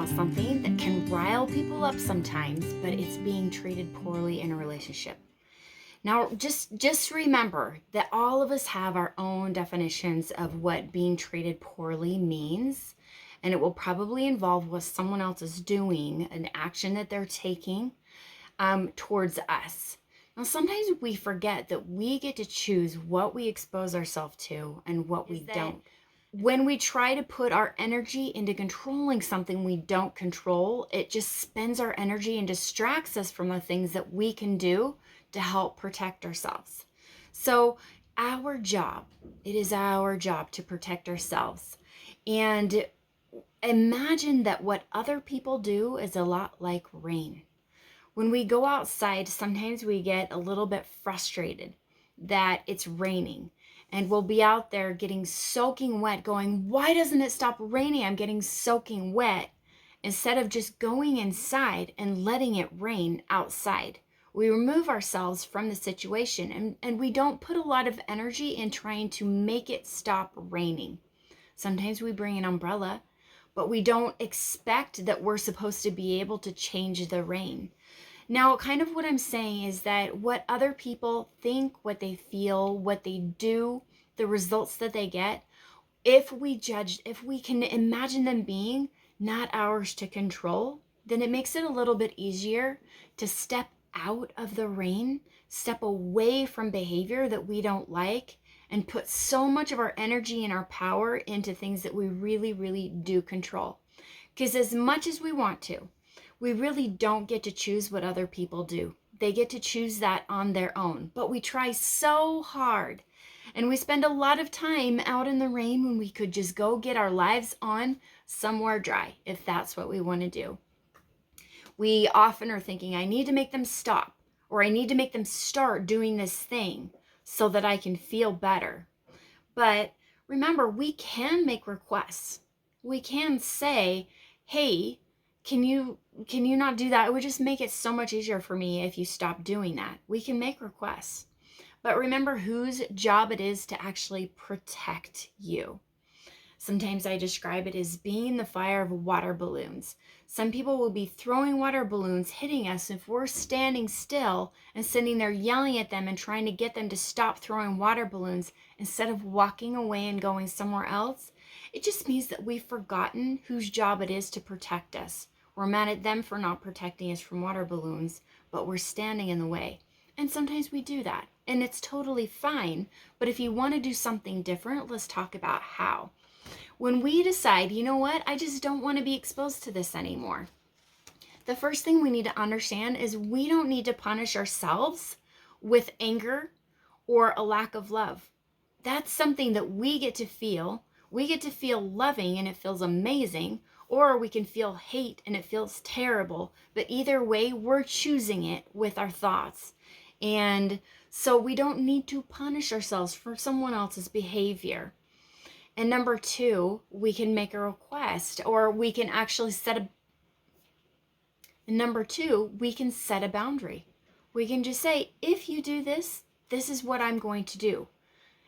about something that can rile people up sometimes, but it's being treated poorly in a relationship. Now, just remember that all of us have our own definitions of what being treated poorly means, and it will probably involve what someone else is doing, an action that they're taking towards us. Now, sometimes we forget that we get to choose what we expose ourselves to and what we don't. When we try to put our energy into controlling something we don't control, it just spends our energy and distracts us from the things that we can do to help protect ourselves. So it is our job to protect ourselves. And imagine that what other people do is a lot like rain. When we go outside, sometimes we get a little bit frustrated that it's raining. And we'll be out there getting soaking wet, going, why doesn't it stop raining? I'm getting soaking wet. Instead of just going inside and letting it rain outside. We remove ourselves from the situation and we don't put a lot of energy in trying to make it stop raining. Sometimes we bring an umbrella, but we don't expect that we're supposed to be able to change the rain. Now, kind of what I'm saying is that what other people think, what they feel, what they do, the results that they get, if we can imagine them being not ours to control, then it makes it a little bit easier to step out of the rain, step away from behavior that we don't like, and put so much of our energy and our power into things that we really, really do control. Because as much as we want to, we really don't get to choose what other people do. They get to choose that on their own. But we try so hard. And we spend a lot of time out in the rain when we could just go get our lives on somewhere dry, if that's what we want to do. We often are thinking, I need to make them stop, or I need to make them start doing this thing so that I can feel better. But remember, we can make requests. We can say, hey, can you not do that? It would just make it so much easier for me if you stop doing that. We can make requests. But remember whose job it is to actually protect you. Sometimes I describe it as being the fire of water balloons. Some people will be throwing water balloons, hitting us if we're standing still and sitting there yelling at them and trying to get them to stop throwing water balloons instead of walking away and going somewhere else. It just means that we've forgotten whose job it is to protect us. We're mad at them for not protecting us from water balloons, but we're standing in the way. And sometimes we do that, and it's totally fine. But if you want to do something different, let's talk about how. When we decide, you know what, I just don't want to be exposed to this anymore. The first thing we need to understand is we don't need to punish ourselves with anger or a lack of love. That's something that we get to feel. We get to feel loving and it feels amazing, or we can feel hate and it feels terrible. But either way, we're choosing it with our thoughts. And so we don't need to punish ourselves for someone else's behavior. And number two, we can make a request, or we can actually set a boundary. We can just say, if you do this, this is what I'm going to do.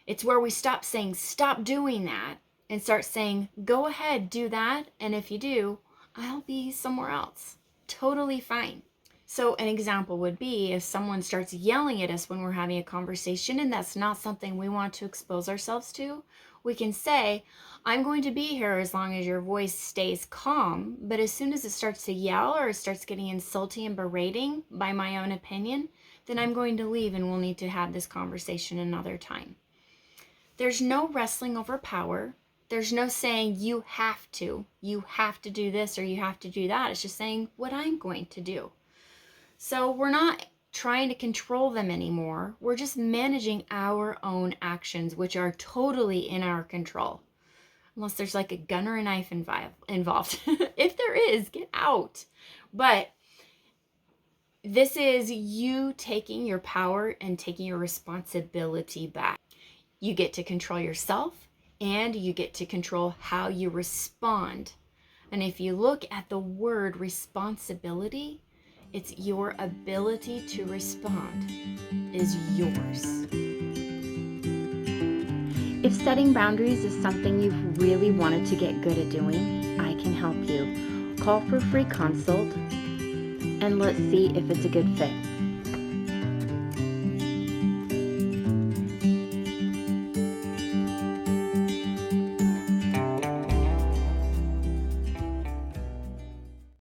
It's where we stop saying, stop doing that, and start saying, go ahead, do that. And if you do, I'll be somewhere else. Totally fine. So an example would be if someone starts yelling at us when we're having a conversation and that's not something we want to expose ourselves to, we can say, I'm going to be here as long as your voice stays calm, but as soon as it starts to yell or it starts getting insulting and berating by my own opinion, then I'm going to leave and we'll need to have this conversation another time. There's no wrestling over power. There's no saying you have to do this or you have to do that. It's just saying what I'm going to do. So we're not trying to control them anymore. We're just managing our own actions, which are totally in our control. Unless there's like a gun or a knife involved. If there is, get out. But this is you taking your power and taking your responsibility back. You get to control yourself and you get to control how you respond. And if you look at the word responsibility, it's your ability to respond is yours. If setting boundaries is something you've really wanted to get good at doing, I can help you. Call for a free consult and let's see if it's a good fit.